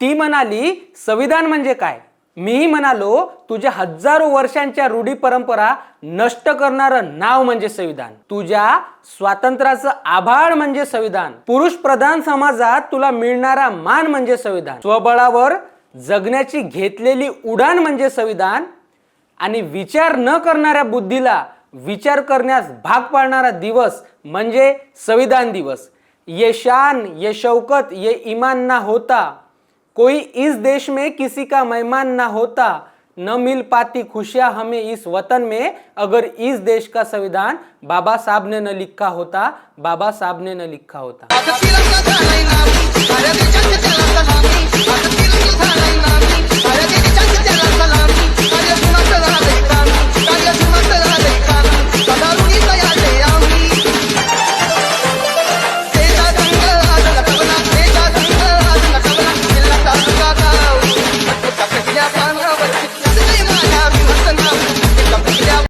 ती म्हणाली संविधान म्हणजे काय? मीही म्हणालो तुझ्या हजारो वर्षांच्या रूढी परंपरा नष्ट करणारं नाव म्हणजे संविधान. तुझ्या स्वातंत्र्याचं आभाळ म्हणजे संविधान. पुरुष प्रधान समाजात तुला मिळणारा मान म्हणजे संविधान. स्वबळावर जगण्याची घेतलेली उडाण म्हणजे संविधान. आणि विचार न करणाऱ्या बुद्धीला विचार करण्यास भाग पाडणारा दिवस म्हणजे संविधान दिवस. ये शान ये शौकत ये ईमान ना होता, कोई इस देश में किसी का मेहमान ना होता, न मिल पाती खुशियां हमें इस वतन में अगर इस देश का संविधान बाबा साहब ने न लिखा होता, बाबा साहब ने न लिखा होता.